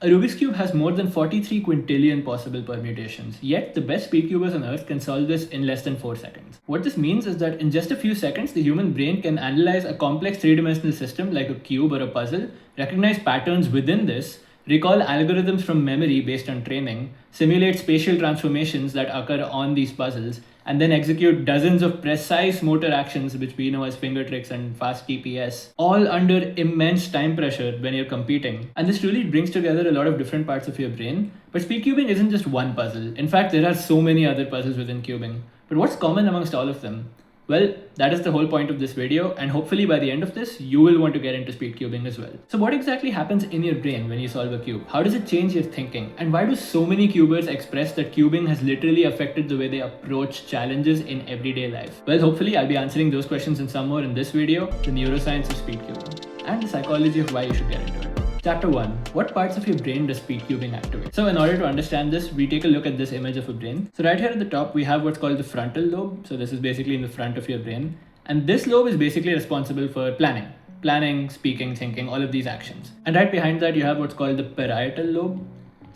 A Rubik's Cube has more than 43 quintillion possible permutations, yet the best speedcubers on Earth can solve this in less than 4 seconds. What this means is that in just a few seconds, the human brain can analyze a complex three-dimensional system like a cube or a puzzle, recognize patterns within this, recall algorithms from memory based on training, simulate spatial transformations that occur on these puzzles, and then execute dozens of precise motor actions, which we know as finger tricks and fast TPS, all under immense time pressure when you're competing. And this really brings together a lot of different parts of your brain. But speedcubing isn't just one puzzle. In fact, there are so many other puzzles within cubing. But what's common amongst all of them? Well, that is the whole point of this video, and hopefully by the end of this, you will want to get into speedcubing as well. So what exactly happens in your brain when you solve a cube? How does it change your thinking? And why do so many cubers express that cubing has literally affected the way they approach challenges in everyday life? Well, hopefully I'll be answering those questions and some more in this video, the neuroscience of speedcubing, and the psychology of why you should get into it. Chapter 1. What parts of your brain does speedcubing activate? So in order to understand this, we take a look at this image of a brain. So right here at the top, we have what's called the frontal lobe. So this is basically in the front of your brain. And this lobe is basically responsible for planning, speaking, thinking, all of these actions. And right behind that, you have what's called the parietal lobe.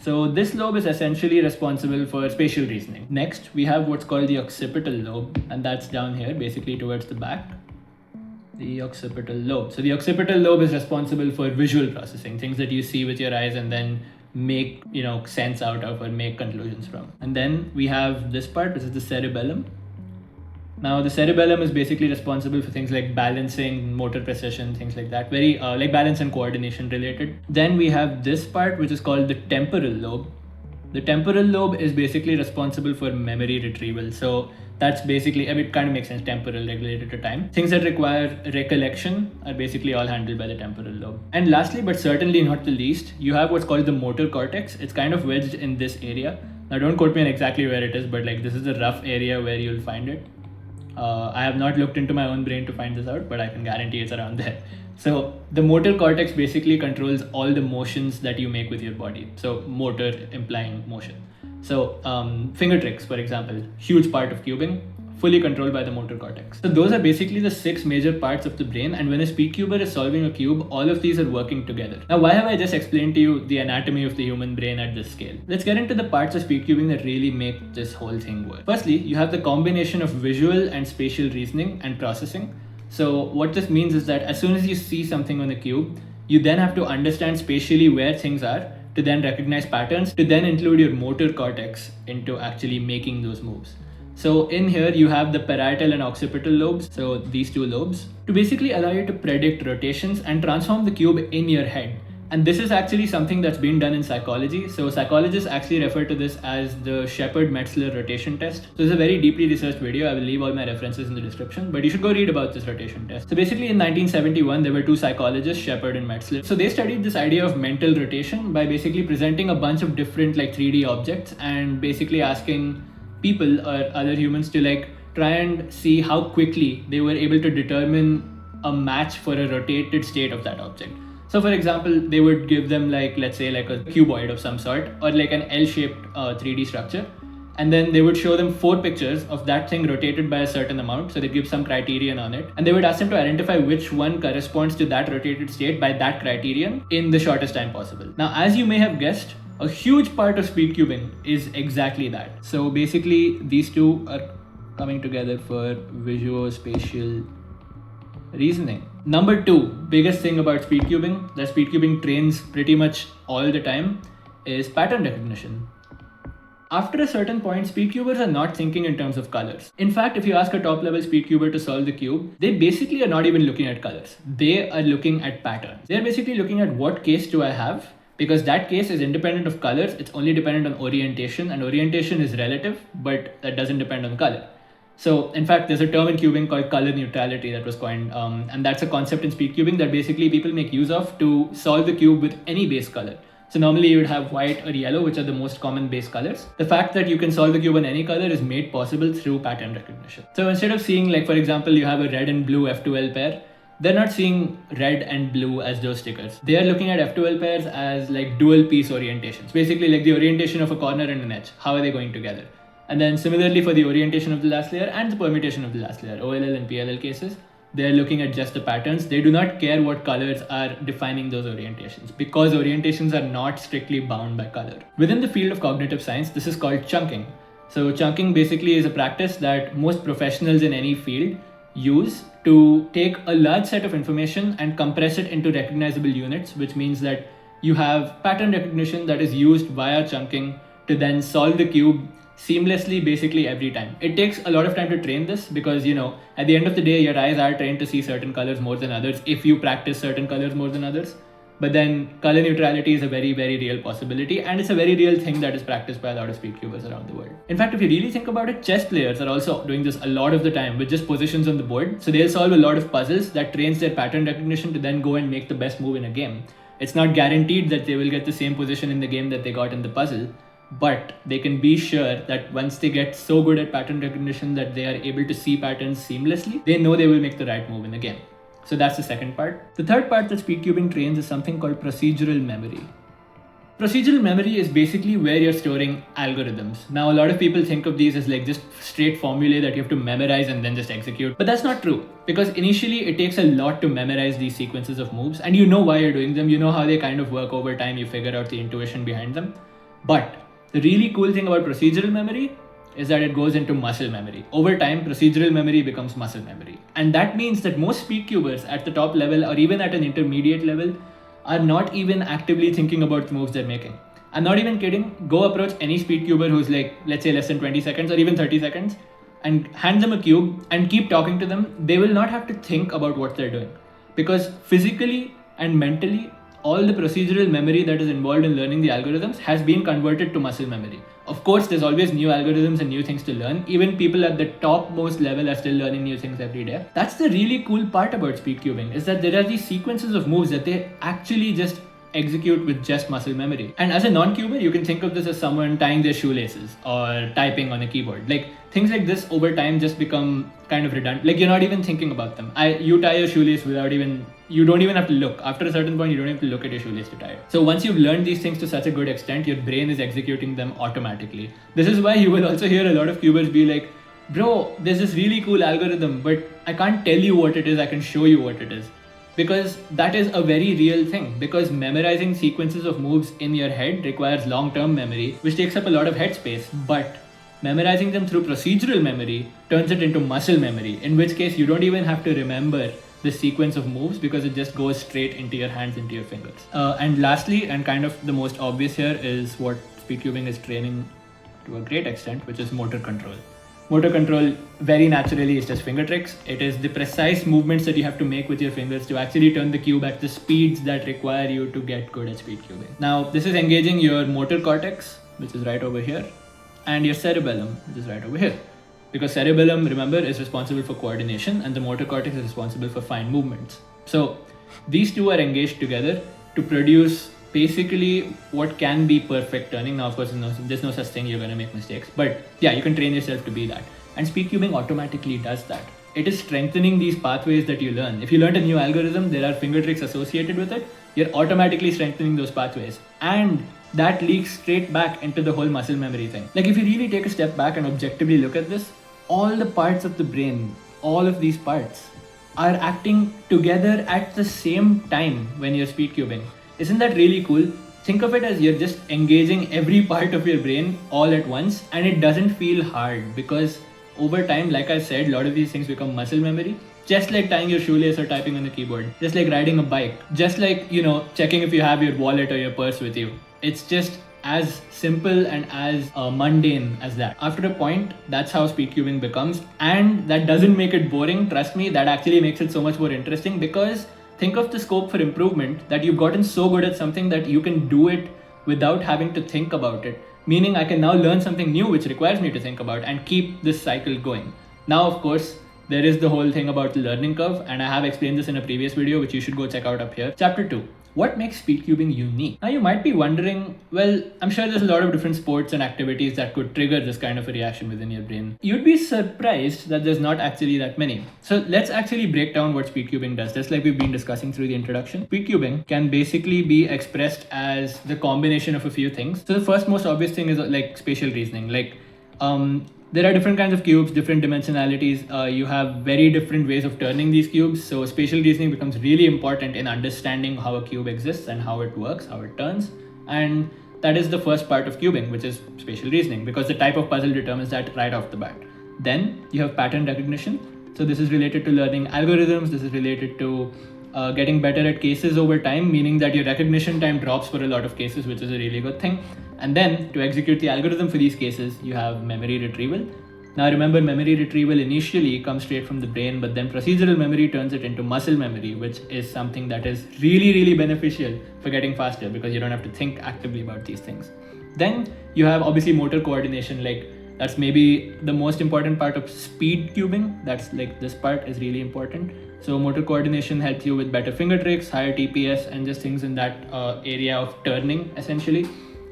So this lobe is essentially responsible for spatial reasoning. Next, we have what's called the occipital lobe, and that's down here, basically towards the back. The occipital lobe. So the occipital lobe is responsible for visual processing, things that you see with your eyes and then make, sense out of or make conclusions from. And then we have this part, which is the cerebellum. Now the cerebellum is basically responsible for things like balancing, motor precision, things like that, very like balance and coordination related. Then we have this part, which is called the temporal lobe. The temporal lobe is basically responsible for memory retrieval. So that's basically, it kind of makes sense, temporal, related to time. Things that require recollection are basically all handled by the temporal lobe. And lastly, but certainly not the least, you have what's called the motor cortex. It's kind of wedged in this area. Now don't quote me on exactly where it is, but like this is a rough area where you'll find it. I have not looked into my own brain to find this out, but I can guarantee it's around there. So the motor cortex basically controls all the motions that you make with your body. So motor implying motion. So finger tricks, for example, huge part of cubing, fully controlled by the motor cortex. So those are basically the 6 major parts of the brain, and when a speedcuber is solving a cube, all of these are working together. Now, why have I just explained to you the anatomy of the human brain at this scale? Let's get into the parts of speedcubing that really make this whole thing work. Firstly, you have the combination of visual and spatial reasoning and processing. So what this means is that as soon as you see something on the cube, you then have to understand spatially where things are, to then recognize patterns, to then include your motor cortex into actually making those moves. So in here you have the parietal and occipital lobes, so these 2 lobes, to basically allow you to predict rotations and transform the cube in your head. And this is actually something that's been done in psychology. So psychologists actually refer to this as the Shepard-Metzler rotation test. So it's a very deeply researched video. I will leave all my references in the description, but you should go read about this rotation test. So basically in 1971, there were 2 psychologists, Shepard and Metzler. So they studied this idea of mental rotation by basically presenting a bunch of different 3D objects and basically asking people or other humans to try and see how quickly they were able to determine a match for a rotated state of that object. So for example, they would give them let's say a cuboid of some sort, or an L-shaped 3D structure. And then they would show them 4 pictures of that thing rotated by a certain amount. So they give some criterion on it. And they would ask them to identify which one corresponds to that rotated state by that criterion in the shortest time possible. Now, as you may have guessed, a huge part of speedcubing is exactly that. So basically, these 2 are coming together for visuospatial reasoning. Number 2, biggest thing about speedcubing that speedcubing trains pretty much all the time is pattern recognition. After a certain point, speedcubers are not thinking in terms of colors. In fact, if you ask a top-level speedcuber to solve the cube, they basically are not even looking at colors. They are looking at patterns. They're basically looking at what case do I have, because that case is independent of colors. It's only dependent on orientation, and orientation is relative, but that doesn't depend on color. So in fact, there's a term in cubing called color neutrality that was coined, and that's a concept in speedcubing that basically people make use of to solve the cube with any base color. So normally you would have white or yellow, which are the most common base colors. The fact that you can solve the cube in any color is made possible through pattern recognition. So instead of seeing for example, you have a red and blue F2L pair, they're not seeing red and blue as those stickers. They are looking at F2L pairs as dual piece orientations. Basically the orientation of a corner and an edge. How are they going together? And then similarly for the orientation of the last layer and the permutation of the last layer, OLL and PLL cases, they're looking at just the patterns. They do not care what colors are defining those orientations, because orientations are not strictly bound by color. Within the field of cognitive science, this is called chunking. So chunking basically is a practice that most professionals in any field use to take a large set of information and compress it into recognizable units, which means that you have pattern recognition that is used via chunking to then solve the cube seamlessly basically every time. It takes a lot of time to train this because, at the end of the day, your eyes are trained to see certain colors more than others if you practice certain colors more than others. But then color neutrality is a very, very real possibility, and it's a very real thing that is practiced by a lot of speedcubers around the world. In fact, if you really think about it, chess players are also doing this a lot of the time with just positions on the board. So they'll solve a lot of puzzles that trains their pattern recognition to then go and make the best move in a game. It's not guaranteed that they will get the same position in the game that they got in the puzzle, but they can be sure that once they get so good at pattern recognition that they are able to see patterns seamlessly, they know they will make the right move in the game. So that's the second part. The third part that speedcubing trains is something called procedural memory. Procedural memory is basically where you're storing algorithms. Now, a lot of people think of these as like just straight formulae that you have to memorize and then just execute. But that's not true, because initially it takes a lot to memorize these sequences of moves, and you know why you're doing them, you know how they kind of work over time, you figure out the intuition behind them. But the really cool thing about procedural memory is that it goes into muscle memory. Over time, procedural memory becomes muscle memory. And that means that most speedcubers at the top level or even at an intermediate level are not even actively thinking about the moves they're making. I'm not even kidding. Go approach any speedcuber who's like, let's say less than 20 seconds or even 30 seconds and hand them a cube and keep talking to them. They will not have to think about what they're doing, because physically and mentally, all the procedural memory that is involved in learning the algorithms has been converted to muscle memory. Of course, there's always new algorithms and new things to learn. Even people at the topmost level are still learning new things every day. That's the really cool part about speedcubing, is that there are these sequences of moves that they actually just execute with just muscle memory. And as a non-cuber, you can think of this as someone tying their shoelaces or typing on a keyboard. Like, things like this over time just become kind of redundant. Like, you're not even thinking about them. You tie your shoelace you don't even have to look. After a certain point, you don't have to look at your shoelace to tie it. So once you've learned these things to such a good extent, your brain is executing them automatically. This is why you will also hear a lot of cubers be like, bro, there's this really cool algorithm, but I can't tell you what it is, I can show you what it is. Because that is a very real thing, because memorizing sequences of moves in your head requires long-term memory, which takes up a lot of head space, but memorizing them through procedural memory turns it into muscle memory, in which case you don't even have to remember the sequence of moves because it just goes straight into your hands, into your fingers. And lastly, and kind of the most obvious here, is what speedcubing is training to a great extent, which is motor control. Motor control very naturally is just finger tricks. It is the precise movements that you have to make with your fingers to actually turn the cube at the speeds that require you to get good at speedcubing. Now, this is engaging your motor cortex, which is right over here, and your cerebellum, which is right over here. Because cerebellum, remember, is responsible for coordination and the motor cortex is responsible for fine movements. So these two are engaged together to produce basically what can be perfect turning. Now, of course, there's no such thing, you're going to make mistakes. But yeah, you can train yourself to be that. And speedcubing automatically does that. It is strengthening these pathways that you learn. If you learned a new algorithm, there are finger tricks associated with it, you're automatically strengthening those pathways. And that leaks straight back into the whole muscle memory thing. Like, if you really take a step back and objectively look at this, all the parts of the brain, all of these parts are acting together at the same time when you're speedcubing. Isn't that really cool? Think of it as you're just engaging every part of your brain all at once, and it doesn't feel hard because over time, like I said, a lot of these things become muscle memory. Just like tying your shoelace or typing on the keyboard, just like riding a bike, just like, checking if you have your wallet or your purse with you. It's just as simple and as mundane as that. After a point, that's how speedcubing becomes, and that doesn't make it boring. Trust me, that actually makes it so much more interesting, because think of the scope for improvement, that you've gotten so good at something that you can do it without having to think about it. Meaning I can now learn something new which requires me to think about and keep this cycle going. Now, of course, there is the whole thing about the learning curve, and I have explained this in a previous video, which you should go check out up here. Chapter 2. What makes speedcubing unique? Now you might be wondering, well, I'm sure there's a lot of different sports and activities that could trigger this kind of a reaction within your brain. You'd be surprised that there's not actually that many. So let's actually break down what speedcubing does, just like we've been discussing through the introduction. Speedcubing can basically be expressed as the combination of a few things. So the first most obvious thing is like spatial reasoning. Like, There are different kinds of cubes, different dimensionalities. You have very different ways of turning these cubes. So spatial reasoning becomes really important in understanding how a cube exists and how it works, how it turns. And that is the first part of cubing, which is spatial reasoning, because the type of puzzle determines that right off the bat. Then you have pattern recognition. So this is related to learning algorithms. This is related to getting better at cases over time, meaning that your recognition time drops for a lot of cases, which is a really good thing. And then to execute the algorithm for these cases, you have memory retrieval. Now remember, memory retrieval initially comes straight from the brain, but then procedural memory turns it into muscle memory, which is something that is really, really beneficial for getting faster because you don't have to think actively about these things. Then you have obviously motor coordination, like that's maybe the most important part of speed cubing. That's like this part is really important. So motor coordination helps you with better finger tricks, higher TPS, and just things in that area of turning essentially.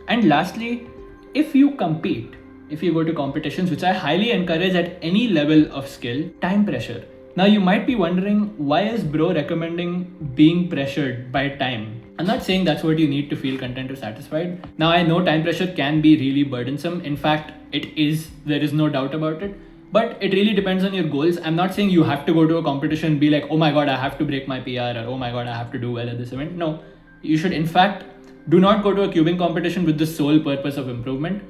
And lastly, if you compete, if you go to competitions, which I highly encourage at any level of skill, time pressure. Now you might be wondering, why is bro recommending being pressured by time? I'm not saying that's what you need to feel content or satisfied. Now I know time pressure can be really burdensome. In fact, it is, there is no doubt about it. But it really depends on your goals. I'm not saying you have to go to a competition and be like, oh my God, I have to break my PR, or oh my God, I have to do well at this event. No, you should in fact do not go to a cubing competition with the sole purpose of improvement.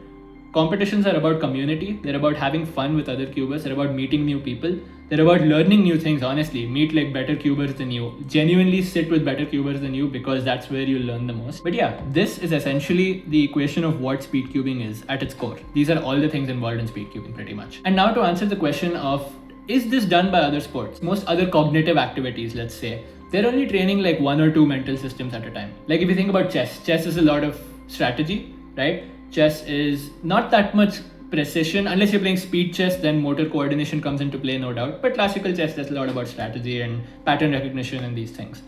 Competitions are about community. They're about having fun with other cubers. They're about meeting new people. They're about learning new things, honestly. Meet like better cubers than you. Genuinely sit with better cubers than you, because that's where you learn the most. But yeah, this is essentially the equation of what speed cubing is at its core. These are all the things involved in speed cubing pretty much. And now to answer the question of, is this done by other sports? Most other cognitive activities, let's say, they're only training like 1 or 2 mental systems at a time. Like if you think about chess is a lot of strategy, right? Chess is not that much precision. Unless you're playing speed chess, then motor coordination comes into play, no doubt. But classical chess, that's a lot about strategy and pattern recognition and these things.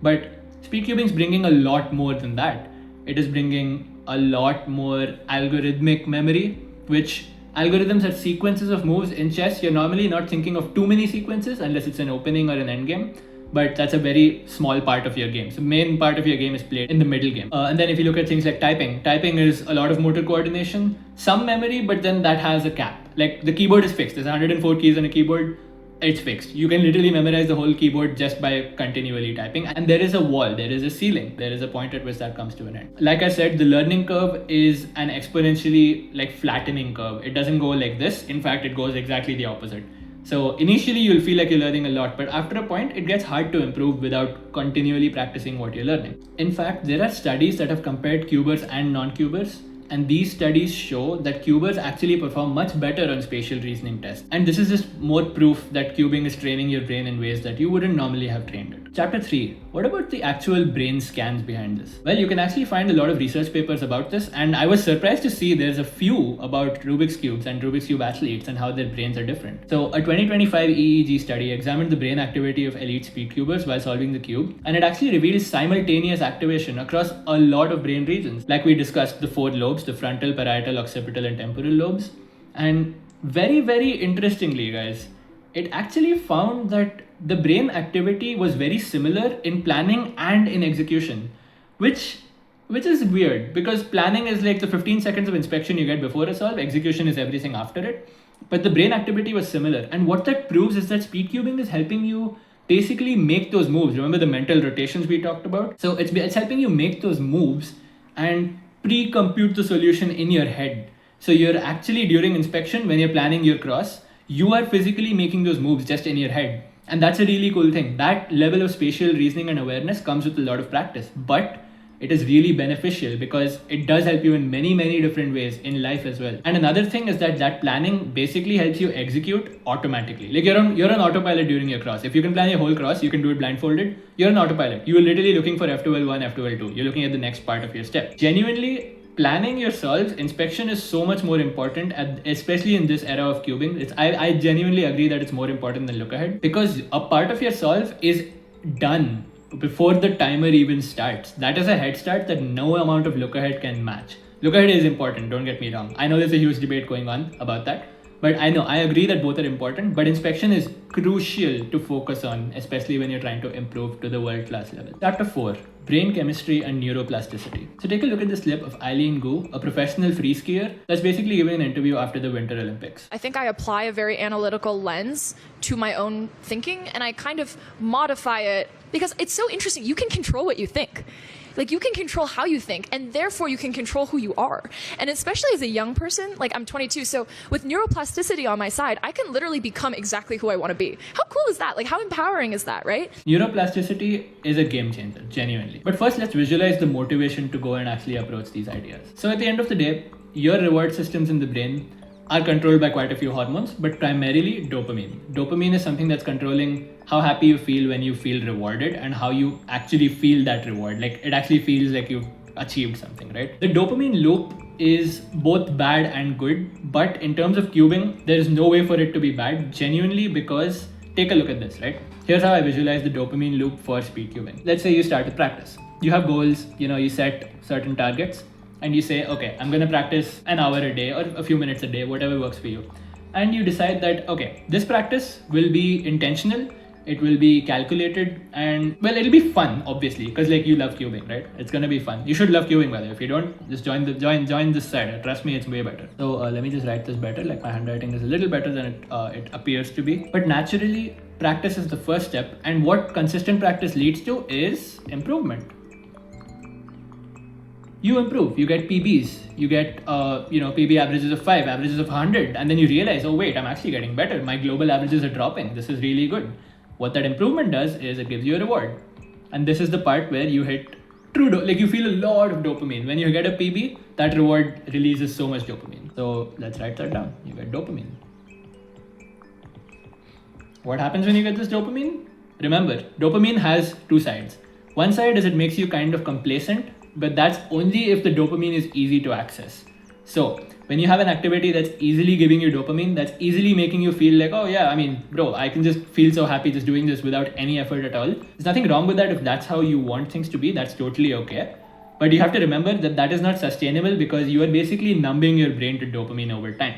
But speed cubing is bringing a lot more than that. It is bringing a lot more algorithmic memory, which algorithms are sequences of moves. In chess, you're normally not thinking of too many sequences unless it's an opening or an endgame. But that's a very small part of your game. So main part of your game is played in the middle game. And then if you look at things like typing is a lot of motor coordination, some memory, but then that has a cap. Like the keyboard is fixed. There's 104 keys on a keyboard. It's fixed. You can literally memorize the whole keyboard just by continually typing. And there is a wall, there is a ceiling, there is a point at which that comes to an end. Like I said, the learning curve is an exponentially like flattening curve. It doesn't go like this. In fact, it goes exactly the opposite. So initially you'll feel like you're learning a lot, but after a point it gets hard to improve without continually practicing what you're learning. In fact, there are studies that have compared cubers and non-cubers, and these studies show that cubers actually perform much better on spatial reasoning tests. And this is just more proof that cubing is training your brain in ways that you wouldn't normally have trained it. Chapter 3. What about the actual brain scans behind this? Well, you can actually find a lot of research papers about this, and I was surprised to see there's a few about Rubik's Cubes and Rubik's Cube athletes and how their brains are different. So a 2025 EEG study examined the brain activity of elite speed cubers while solving the cube, and it actually revealed simultaneous activation across a lot of brain regions. Like we discussed, the 4 lobes, the frontal, parietal, occipital, and temporal lobes. And very, very interestingly, guys, it actually found that the brain activity was very similar in planning and in execution, which is weird, because planning is like the 15 seconds of inspection you get before a solve, execution is everything after it. But the brain activity was similar. And what that proves is that speed cubing is helping you basically make those moves. Remember the mental rotations we talked about? So it's helping you make those moves and pre-compute the solution in your head. So you're actually, during inspection, when you're planning your cross, you are physically making those moves just in your head. And that's a really cool thing. That level of spatial reasoning and awareness comes with a lot of practice, but it is really beneficial because it does help you in many, many different ways in life as well. And another thing is that planning basically helps you execute automatically. Like you're on autopilot during your cross. If you can plan your whole cross, you can do it blindfolded. You're on autopilot. You're literally looking for F2L1, F2L2. You're looking at the next part of your step. Genuinely, planning your solves, inspection is so much more important, especially in this era of cubing. I genuinely agree that it's more important than look ahead, because a part of your solve is done before the timer even starts. That is a head start that no amount of look ahead can match. Look ahead is important, don't get me wrong. I know there's a huge debate going on about that, But I agree that both are important, but inspection is crucial to focus on, especially when you're trying to improve to the world-class level. Chapter 4, Brain Chemistry and Neuroplasticity. So take a look at this clip of Eileen Gu, a professional free skier that's basically giving an interview after the Winter Olympics. I think I apply a very analytical lens to my own thinking, and I kind of modify it because it's so interesting. You can control what you think. Like, you can control how you think, and therefore you can control who you are. And especially as a young person, like I'm 22, so with neuroplasticity on my side, I can literally become exactly who I want to be. How cool is that? Like, how empowering is that, right? Neuroplasticity is a game changer, genuinely. But first, let's visualize the motivation to go and actually approach these ideas. So at the end of the day, your reward systems in the brain are controlled by quite a few hormones, but primarily dopamine. Dopamine is something that's controlling how happy you feel when you feel rewarded and how you actually feel that reward. Like, it actually feels like you've achieved something, right? The dopamine loop is both bad and good, but in terms of cubing, there is no way for it to be bad, genuinely, because take a look at this, right? Here's how I visualize the dopamine loop for speed cubing. Let's say you start with practice. You have goals, you set certain targets, and you say, okay, I'm going to practice an hour a day or a few minutes a day, whatever works for you. And you decide that, okay, this practice will be intentional, it will be calculated, and well, it'll be fun, obviously, because like you love cubing, right? It's going to be fun. You should love cubing, by the way. If you don't, just join this side. Trust me, it's way better. So let me just write this better. Like, my handwriting is a little better than it appears to be. But naturally, practice is the first step. And what consistent practice leads to is improvement. You improve, you get PBs, you get PB averages of 5, averages of 100, and then you realize, oh wait, I'm actually getting better. My global averages are dropping. This is really good. What that improvement does is it gives you a reward. And this is the part where you hit like you feel a lot of dopamine. When you get a PB, that reward releases so much dopamine. So let's write that down. You get dopamine. What happens when you get this dopamine? Remember, dopamine has two sides. One side is it makes you kind of complacent, but that's only if the dopamine is easy to access. So when you have an activity that's easily giving you dopamine, that's easily making you feel like, oh yeah, bro, I can just feel so happy just doing this without any effort at all. There's nothing wrong with that. If that's how you want things to be, that's totally okay. But you have to remember that that is not sustainable because you are basically numbing your brain to dopamine over time.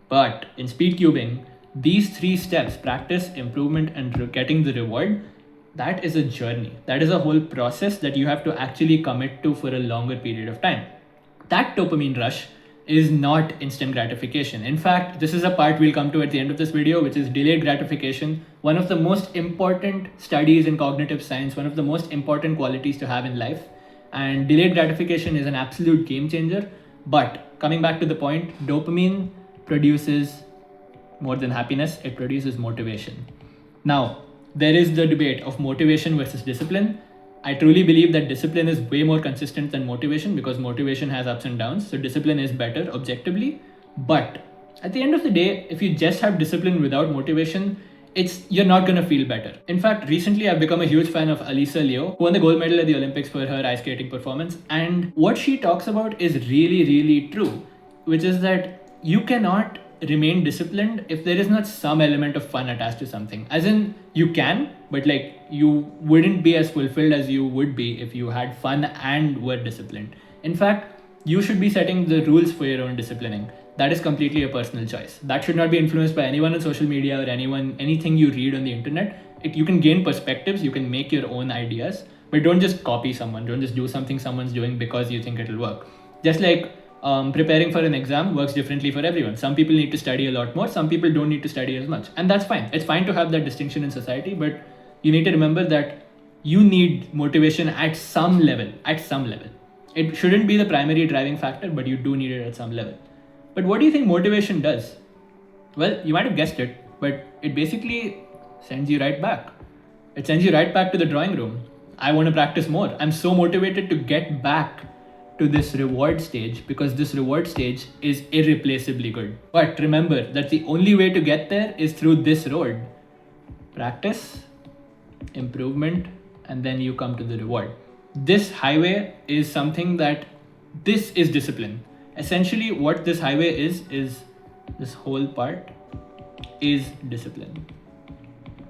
But in speed cubing, these three steps, practice, improvement, and getting the reward, that is a journey. That is a whole process that you have to actually commit to for a longer period of time. That dopamine rush is not instant gratification. In fact, this is a part we'll come to at the end of this video, which is delayed gratification. One of the most important studies in cognitive science, one of the most important qualities to have in life. And delayed gratification is an absolute game changer. But coming back to the point, dopamine produces more than happiness, it produces motivation. Now, there is the debate of motivation versus discipline. I truly believe that discipline is way more consistent than motivation because motivation has ups and downs. So discipline is better objectively. But at the end of the day, if you just have discipline without motivation, you're not going to feel better. In fact, recently I've become a huge fan of Alisa Leo, who won the gold medal at the Olympics for her ice skating performance. And what she talks about is really, really true, which is that you cannot remain disciplined if there is not some element of fun attached to something. As in, you can, but like you wouldn't be as fulfilled as you would be if you had fun and were disciplined. In fact, you should be setting the rules for your own disciplining. That is completely a personal choice. That should not be influenced by anyone on social media or anything you read on the internet. You can gain perspectives, you can make your own ideas, but don't just copy someone. Don't just do something someone's doing because you think it'll work. Just like preparing for an exam works differently for everyone. Some people need to study a lot more, some people don't need to study as much. And that's fine. It's fine to have that distinction in society, but you need to remember that you need motivation at some level. It shouldn't be the primary driving factor, but you do need it at some level. But what do you think motivation does? Well, you might have guessed it, but it basically sends you right back. It sends you right back to the drawing room. I want to practice more. I'm so motivated to get back to this reward stage because this reward stage is irreplaceably good. But remember that the only way to get there is through this road. Practice, improvement, and then you come to the reward. This highway is something this is discipline. Essentially what this highway is this whole part is discipline.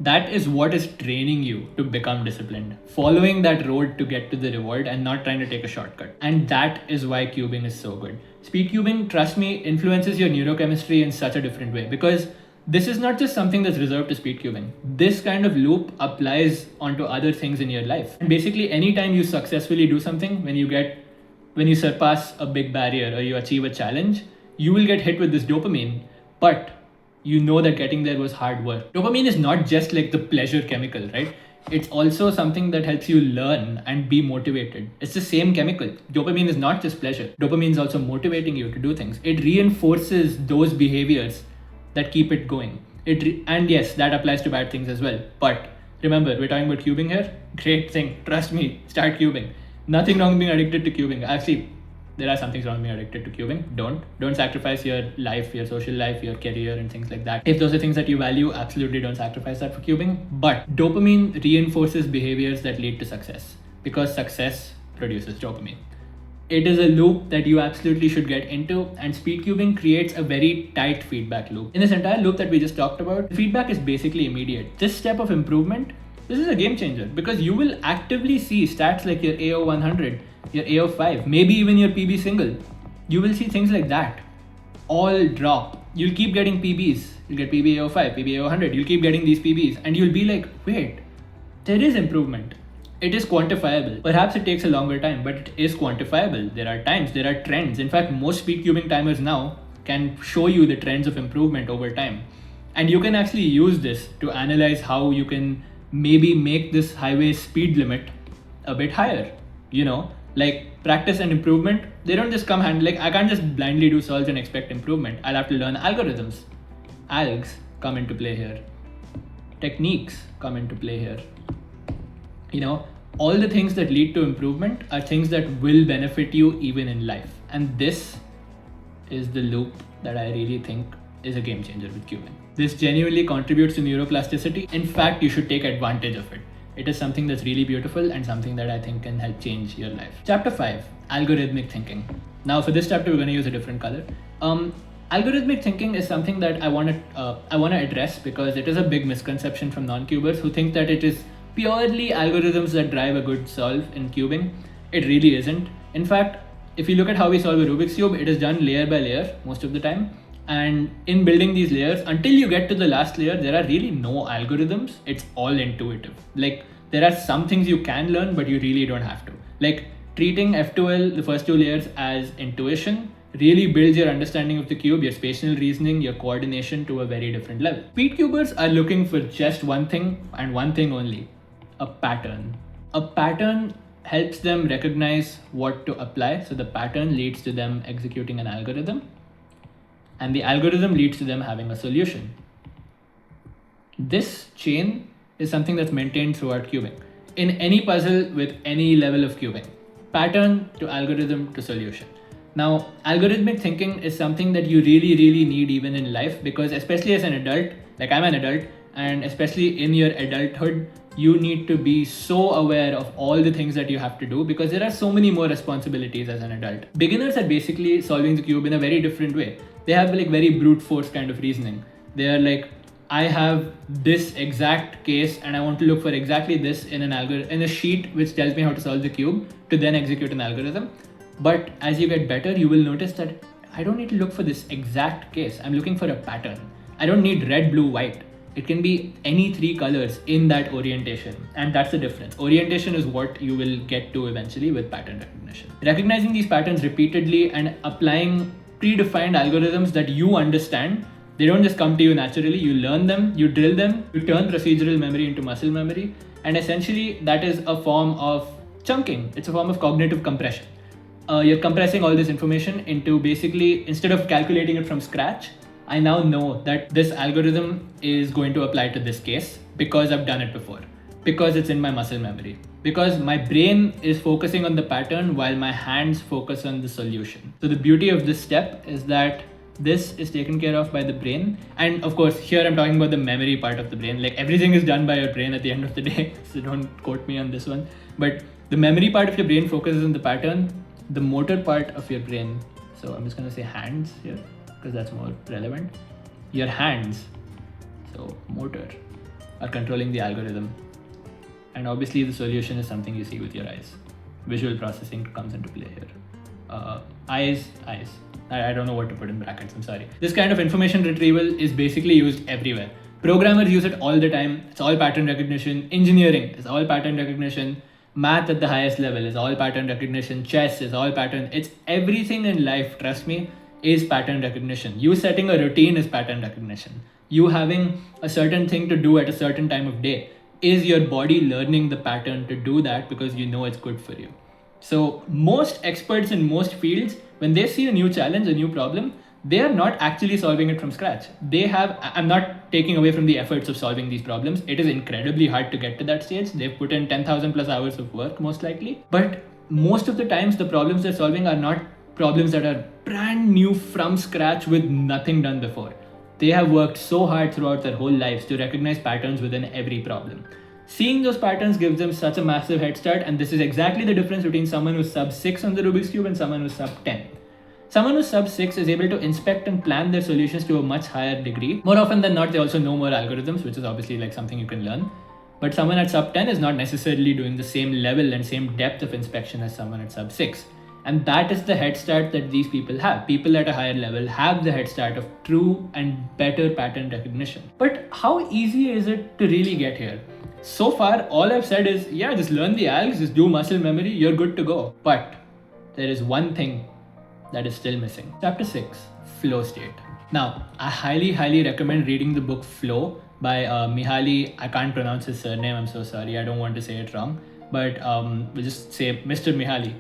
That is what is training you to become disciplined. Following that road to get to the reward and not trying to take a shortcut. And that is why cubing is so good. Speedcubing, trust me, influences your neurochemistry in such a different way, because this is not just something that's reserved to speedcubing. This kind of loop applies onto other things in your life. And basically, anytime you successfully do something, when you surpass a big barrier or you achieve a challenge, you will get hit with this dopamine. But you know that getting there was hard work. Dopamine is not just like the pleasure chemical, right? It's also something that helps you learn and be motivated. It's the same chemical. Dopamine is not just pleasure. Dopamine is also motivating you to do things. It reinforces those behaviors that keep it going. And yes, that applies to bad things as well. But remember, we're talking about cubing here. Great thing. Trust me, start cubing. Nothing wrong with being addicted to cubing. Actually, there are some things wrong with being addicted to cubing. Don't sacrifice your life, your social life, your career and things like that. If those are things that you value, absolutely don't sacrifice that for cubing. But dopamine reinforces behaviors that lead to success, because success produces dopamine. It is a loop that you absolutely should get into, and speedcubing creates a very tight feedback loop. In this entire loop that we just talked about, the feedback is basically immediate. This step of improvement, this is a game changer, because you will actively see stats like your AO 100, your AO 5, maybe even your PB single. You will see things like that all drop. You'll keep getting PBs. You'll get PB AO 5, PB AO 100. You'll keep getting these PBs, and you'll be like, wait, there is improvement. It is quantifiable. Perhaps it takes a longer time, but it is quantifiable. There are times, there are trends. In fact, most speedcubing timers now can show you the trends of improvement over time. And you can actually use this to analyze how you can maybe make this highway speed limit a bit higher. You know, like practice and improvement, they don't just come hand. Like I can't just blindly do solves and expect improvement. I'll have to learn algorithms. Algs come into play here. Techniques come into play here. You know, all the things that lead to improvement are things that will benefit you even in life. And this is the loop that I really think is a game changer with cubing. This genuinely contributes to neuroplasticity. In fact, you should take advantage of it. It is something that's really beautiful and something that I think can help change your life. Chapter 5, Algorithmic Thinking. Now for this chapter, we're going to use a different color. Algorithmic thinking is something that I want to address, because it is a big misconception from non-cubers who think that it is purely algorithms that drive a good solve in cubing. It really isn't. In fact, if you look at how we solve a Rubik's Cube, it is done layer by layer most of the time. And in building these layers, until you get to the last layer, there are really no algorithms. It's all intuitive. Like there are some things you can learn, but you really don't have to. Like treating F2L, the first two layers, as intuition really builds your understanding of the cube, your spatial reasoning, your coordination to a very different level. Speedcubers are looking for just one thing and one thing only: a pattern. A pattern helps them recognize what to apply. So the pattern leads to them executing an algorithm, and the algorithm leads to them having a solution. This chain is something that's maintained throughout cubing. In any puzzle with any level of cubing, pattern to algorithm to solution. Now, algorithmic thinking is something that you really, really need even in life, because especially as an adult, like I'm an adult, and especially in your adulthood, you need to be so aware of all the things that you have to do, because there are so many more responsibilities as an adult. Beginners are basically solving the cube in a very different way. They have like very brute force kind of reasoning. They are like, I have this exact case and I want to look for exactly this in an in a sheet which tells me how to solve the cube to then execute an algorithm. But as you get better, you will notice that I don't need to look for this exact case. I'm looking for a pattern. I don't need red, blue, white. It can be any three colors in that orientation. And that's the difference. Orientation is what you will get to eventually with pattern recognition. Recognizing these patterns repeatedly and applying predefined algorithms that you understand. They don't just come to you naturally. You learn them, you drill them, you turn procedural memory into muscle memory. And essentially that is a form of chunking. It's a form of cognitive compression. You're compressing all this information into basically, instead of calculating it from scratch, I now know that this algorithm is going to apply to this case because I've done it before, because it's in my muscle memory, because my brain is focusing on the pattern while my hands focus on the solution. So the beauty of this step is that this is taken care of by the brain. And of course, here I'm talking about the memory part of the brain. Like everything is done by your brain at the end of the day. So don't quote me on this one. But the memory part of your brain focuses on the pattern. The motor part of your brain, so I'm just going to say hands here because that's more relevant. Your hands, so motor, are controlling the algorithm. And obviously the solution is something you see with your eyes. Visual processing comes into play here. Eyes. I don't know what to put in brackets, I'm sorry. This kind of information retrieval is basically used everywhere. Programmers use it all the time. It's all pattern recognition. Engineering is all pattern recognition. Math at the highest level is all pattern recognition. Chess is all pattern. It's everything in life, trust me, is pattern recognition. You setting a routine is pattern recognition. You having a certain thing to do at a certain time of day is your body learning the pattern to do that because you know it's good for you. So most experts in most fields, when they see a new challenge, a new problem, they are not actually solving it from scratch. I'm not taking away from the efforts of solving these problems. It is incredibly hard to get to that stage. They've put in 10,000 plus hours of work, most likely. But most of the times, the problems they're solving are not problems that are brand new from scratch with nothing done before. They have worked so hard throughout their whole lives to recognize patterns within every problem. Seeing those patterns gives them such a massive head start, and this is exactly the difference between someone who's sub 6 on the Rubik's Cube and someone who's sub 10. Someone who's sub 6 is able to inspect and plan their solutions to a much higher degree. More often than not, they also know more algorithms, which is obviously like something you can learn. But someone at sub 10 is not necessarily doing the same level and same depth of inspection as someone at sub 6. And that is the head start that these people have. People at a higher level have the head start of true and better pattern recognition. But how easy is it to really get here? So far, all I've said is, yeah, just learn the algs, just do muscle memory, you're good to go. But there is one thing that is still missing. Chapter 6, Flow State. Now, I highly recommend reading the book Flow by Mihaly. I can't pronounce his surname, I'm so sorry, I don't want to say it wrong. But we'll just say Mr. Mihaly.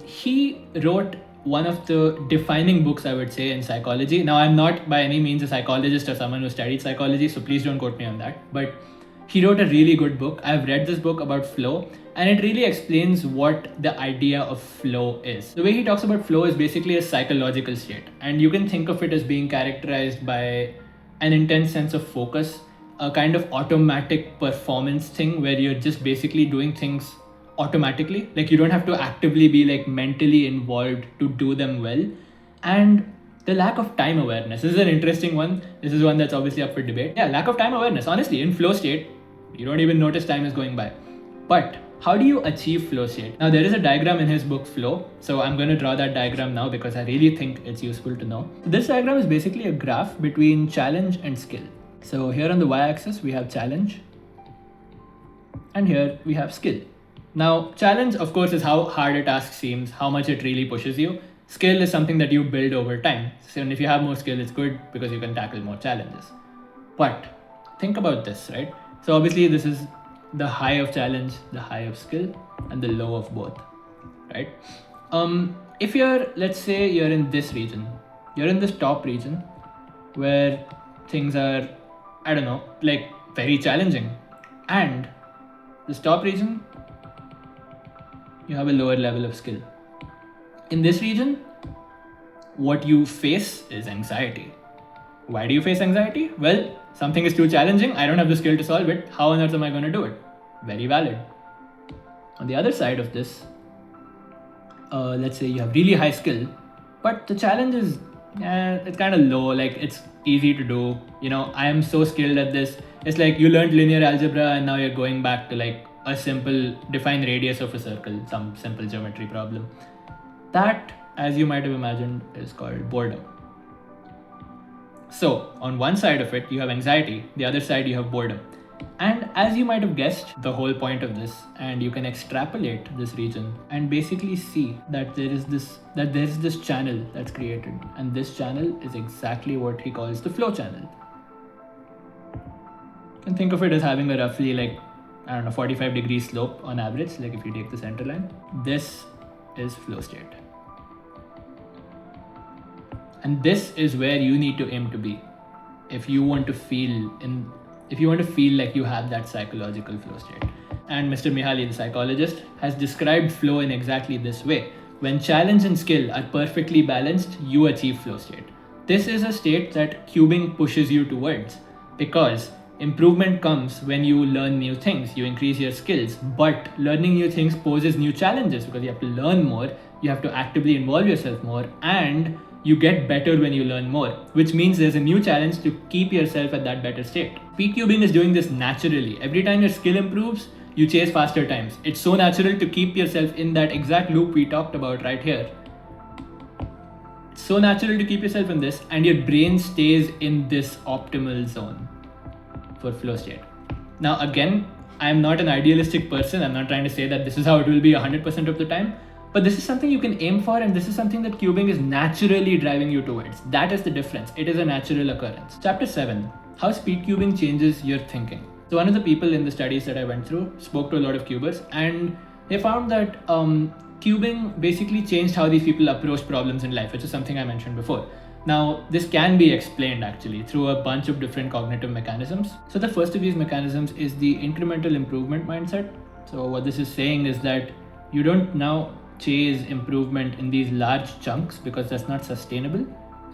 He wrote one of the defining books, I would say, in psychology. Now, I'm not by any means a psychologist or someone who studied psychology, so please don't quote me on that. But he wrote a really good book. I've read this book about flow, and it really explains what the idea of flow is. The way he talks about flow is basically a psychological state, and you can think of it as being characterized by an intense sense of focus, a kind of automatic performance thing where you're just basically doing things automatically. Like you don't have to actively be like mentally involved to do them well. And the lack of time awareness. This is an interesting one. This is one that's obviously up for debate. Yeah, lack of time awareness. Honestly, in flow state, you don't even notice time is going by. But how do you achieve flow state? Now, there is a diagram in his book Flow. So I'm going to draw that diagram now because I really think it's useful to know. This diagram is basically a graph between challenge and skill. So here on the y-axis, we have challenge. And here we have skill. Now, challenge, of course, is how hard a task seems, how much it really pushes you. Skill is something that you build over time. So if you have more skill, it's good because you can tackle more challenges. But think about this, right? So obviously this is the high of challenge, the high of skill, and the low of both, right? If let's say you're in this region, you're in this top region where things are, I don't know, like very challenging. And this top region, you have a lower level of skill. In this region, what you face is anxiety. Why do you face anxiety? Well, something is too challenging. I don't have the skill to solve it. How on earth am I going to do it? Very valid. On the other side of this, let's say you have really high skill, but the challenge is, it's kind of low. Like it's easy to do. You know, I am so skilled at this. It's like you learned linear algebra and now you're going back to like a simple define radius of a circle, some simple geometry problem. That, as you might have imagined, is called boredom. So on one side of it, you have anxiety. The other side, you have boredom. And as you might have guessed, the whole point of this, and you can extrapolate this region and basically see that there's this channel that's created. And this channel is exactly what he calls the flow channel. You can think of it as having a roughly 45-degree slope on average, like if you take the center line. This is flow state. And this is where you need to aim to be if you want to feel like you have that psychological flow state. And Mr. Mihaly, the psychologist, has described flow in exactly this way. When challenge and skill are perfectly balanced, you achieve flow state. This is a state that cubing pushes you towards because improvement comes when you learn new things, you increase your skills, but learning new things poses new challenges because you have to learn more, you have to actively involve yourself more, and you get better when you learn more, which means there's a new challenge to keep yourself at that better state. Speedcubing is doing this naturally. Every time your skill improves, you chase faster times. It's so natural to keep yourself in that exact loop we talked about right here. It's so natural to keep yourself in this, and your brain stays in this optimal zone for flow state. Now again, I'm not an idealistic person. I'm not trying to say that this is how it will be 100% of the time, but this is something you can aim for, and this is something that cubing is naturally driving you towards. That is the difference. It is a natural occurrence. Chapter 7, how speedcubing changes your thinking. So one of the people in the studies that I went through spoke to a lot of cubers, and they found that cubing basically changed how these people approach problems in life, which is something I mentioned before. Now, this can be explained actually through a bunch of different cognitive mechanisms. So the first of these mechanisms is the incremental improvement mindset. So what this is saying is that you don't now chase improvement in these large chunks because that's not sustainable.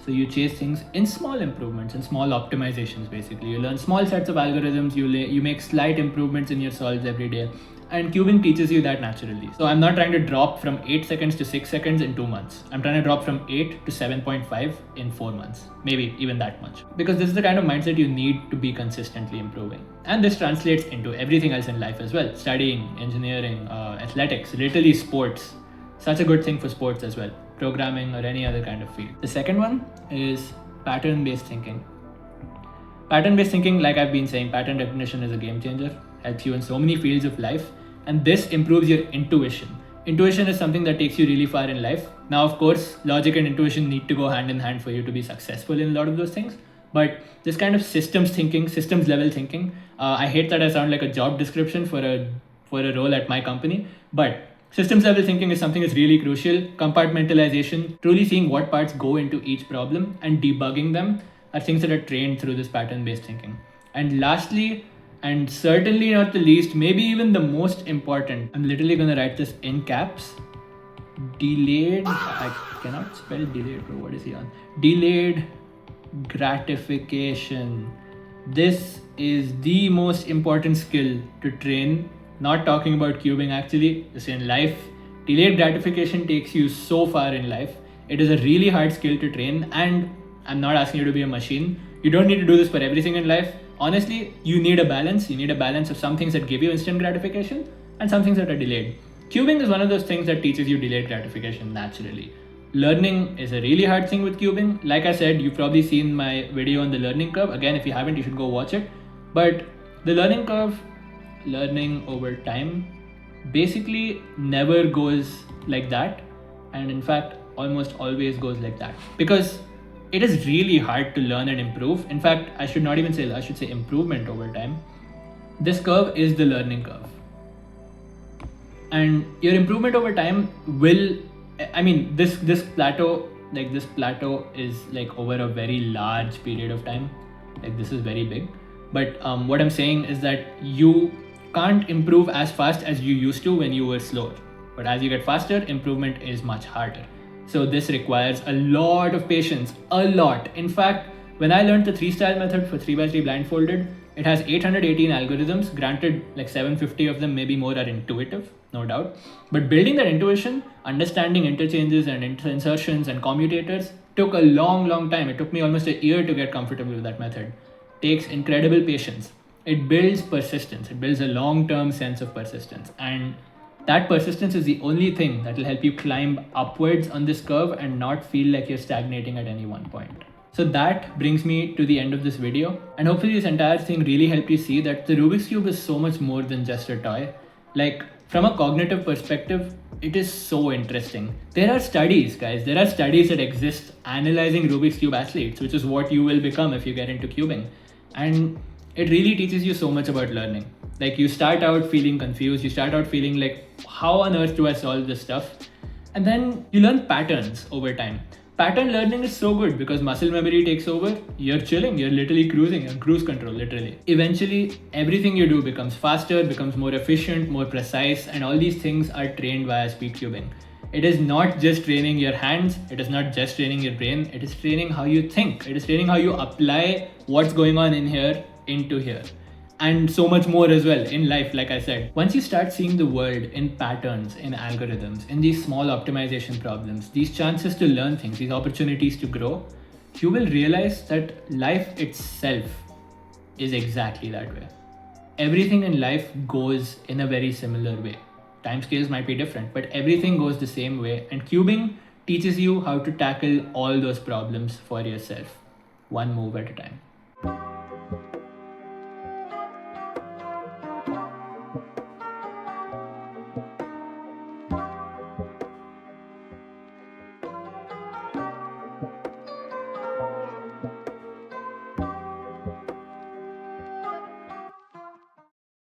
So you chase things in small improvements and small optimizations. Basically, you learn small sets of algorithms, you make slight improvements in your solves every day, and cubing teaches you that naturally. So I'm not trying to drop from 8 seconds to 6 seconds in 2 months. I'm trying to drop from 8 to 7.5 in 4 months, maybe even that much, because this is the kind of mindset you need to be consistently improving. And this translates into everything else in life as well: studying, engineering, athletics, literally sports. Such a good thing for sports as well, programming or any other kind of field. The second one is pattern-based thinking. Pattern-based thinking, like I've been saying, pattern recognition is a game changer, helps you in so many fields of life, and this improves your intuition. Intuition is something that takes you really far in life. Now, of course, logic and intuition need to go hand in hand for you to be successful in a lot of those things, but this kind of systems thinking, systems level thinking, I hate that I sound like a job description for a role at my company, but systems level thinking is something that's really crucial. Compartmentalization, truly seeing what parts go into each problem and debugging them, are things that are trained through this pattern-based thinking. And lastly, and certainly not the least, maybe even the most important, I'm literally going to write this in caps, delayed, I cannot spell delayed, bro, what is he on? Delayed gratification. This is the most important skill to train. Not talking about cubing actually, just in life. Delayed gratification takes you so far in life. It is a really hard skill to train, and I'm not asking you to be a machine. You don't need to do this for everything in life. Honestly, you need a balance. You need a balance of some things that give you instant gratification and some things that are delayed. Cubing is one of those things that teaches you delayed gratification naturally. Learning is a really hard thing with cubing. Like I said, you've probably seen my video on the learning curve. Again, if you haven't, you should go watch it. But the learning curve, learning over time, basically never goes like that, and in fact almost always goes like that, because it is really hard to learn and improve. In fact, I should say improvement over time. This curve is the learning curve, and your improvement over time will, this plateau is like over a very large period of time. Like, this is very big, but what I'm saying is that you can't improve as fast as you used to when you were slower. But as you get faster, improvement is much harder. So this requires a lot of patience, a lot. In fact, when I learned the 3-style method for 3x3 blindfolded, it has 818 algorithms. Granted, like 750 of them, maybe more, are intuitive, no doubt. But building that intuition, understanding interchanges and insertions and commutators, took a long time. It took me almost a year to get comfortable with that method. Takes incredible patience. It builds persistence. It builds a long-term sense of persistence. And that persistence is the only thing that will help you climb upwards on this curve and not feel like you're stagnating at any one point. So that brings me to the end of this video. And hopefully this entire thing really helped you see that the Rubik's Cube is so much more than just a toy. Like, from a cognitive perspective, it is so interesting. There are studies, guys. There are studies that exist analyzing Rubik's Cube athletes, which is what you will become if you get into cubing. And it really teaches you so much about learning. Like, you start out feeling confused, you start out feeling like, how on earth do I solve this stuff? And then you learn patterns over time. Pattern learning is so good because muscle memory takes over, you're chilling, you're literally cruising, you're cruise control, literally. Eventually, everything you do becomes faster, becomes more efficient, more precise, and all these things are trained via speedcubing. It is not just training your hands, it is not just training your brain, it is training how you think. It is training how you apply what's going on in here into here. and so much more as well in life. Like I said, once you start seeing the world in patterns, in algorithms, in these small optimization problems, these chances to learn things, these opportunities to grow, you will realize that life itself is exactly that way. Everything in life goes in a very similar way. Timescales might be different, but everything goes the same way, and cubing teaches you how to tackle all those problems for yourself, one move at a time.